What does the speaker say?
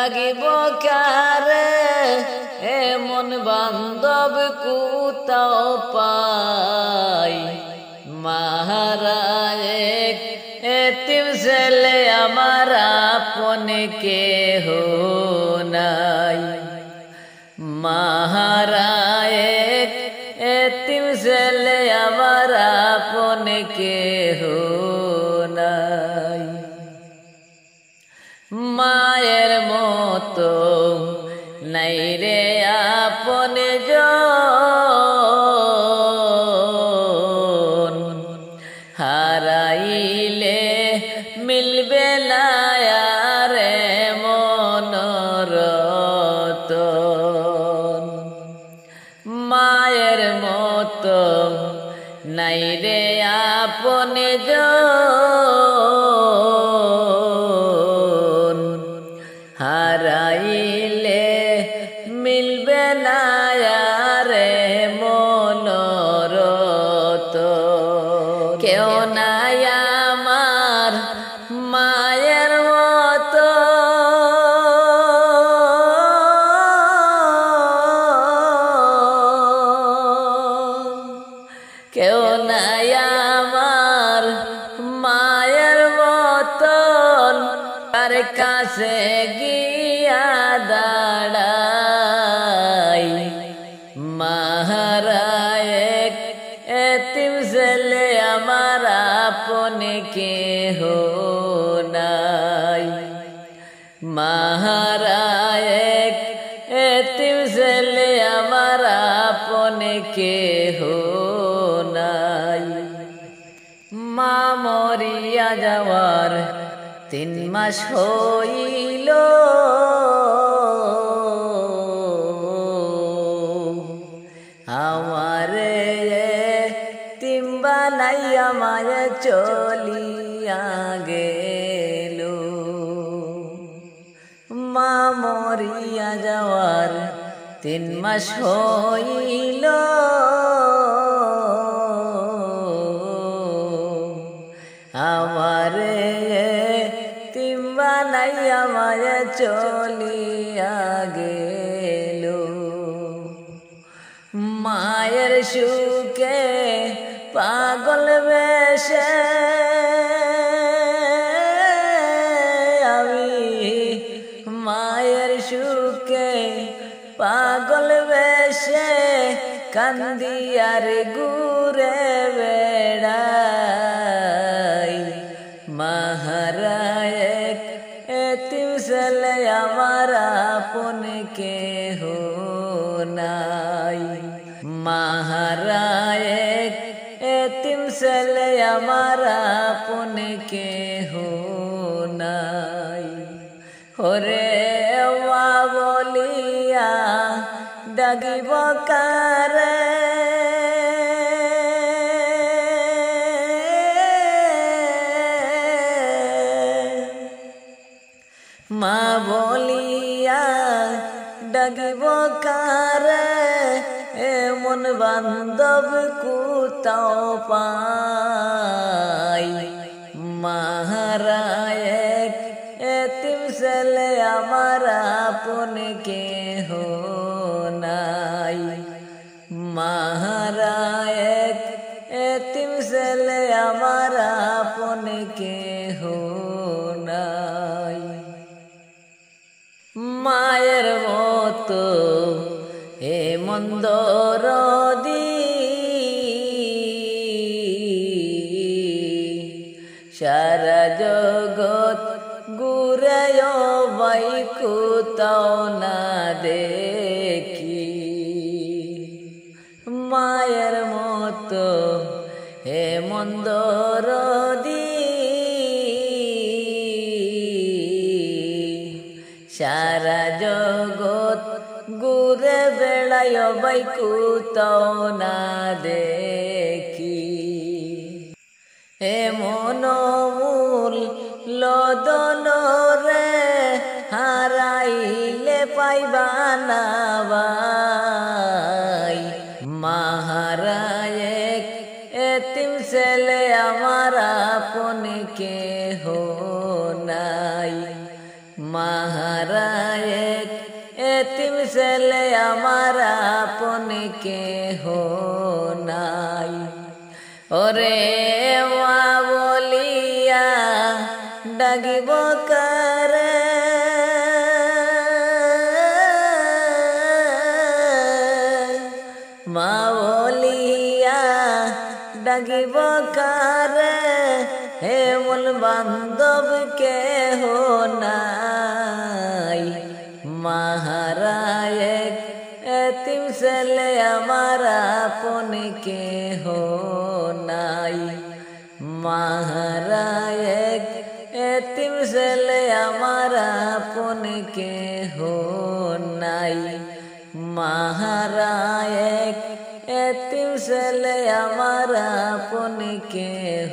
ডাকিব কারে এমন বান্ধব কোথাও পাই মহারাজ এতিম ছেলে আমার আপন কেহ নাই মহারাজ এতিম ছেলে আমার আপন কেহ নাই মায়ের মতো নাই রে আপন জন হারাইলে মিলবে না আর মনরতন মায়ের মতো নাই রে আপন জন হারাইলে মিলবে না আর মনরতন কেউ নাই আমার মায়ের মতো কেউ নাই আমার মায়ের মতন তার কাছে গিয়া দাঁড়াই মহারাজ এতিম ছেলে আমার আপন কেহ নাই মহারাজ এতিম ছেলে আমার আপন কেহ নাই মা মরিয়া যাওয়ার 3 মাস হইল আমারে এতিম বানাইয়া মায়ে চলিয়া গেল মা মরিয়া যাওয়ার 3 মাস হইল আমারে এতিম বানাইয়া মায়ে চলিয়া গেল মায়ের সুখে পাগল বেশে আমি মায়ের সুখে পাগল বেশে কান্দিয়ার ঘুরে বেড়াই মহারাজ এতিম ছেলে আমার আপন কেহ নাই মহারাজ এতিম ছেলে আমার আপন কেহ নাই ওরে মা বলিয়া ডাকিব কারে মা বলিয়া ডাকিব কারে এমন বান্ধব কোথাও পাই মহারাজ এতিম ছেলে আমার আপন কেহ নাই মহারাজ এতিম ছেলে আমার আপন কেহ নাই মায়ের মতো হে মন্দর সারা জগৎ ঘুরায় ভাই কোথাও না দেখি মায়ের মতো হে মন্দর সারা জগৎ ঘুরে বেড়ায় ভাই কোথাও না দেখি এমন মূল লদন রে হারাইলে পাইবা না ভাই মহারাজ এতিম ছেলে আমার আপন কেহ নাই মহারাজ ছেলে আমার আপন কেহ নাই। ওরে মা বলিয়া ডাকিব কারে, মা বলিয়া ডাকিব কারে, হে মূল বান্ধব কেহ নাই। মাহারায় এতিম ছেলে আমার আপন কেহ নাই। মাহারায় এতিম ছেলে আমার আপন কেহ নাই। মাহারায় এতিম ছেলে আমার আপন কেহ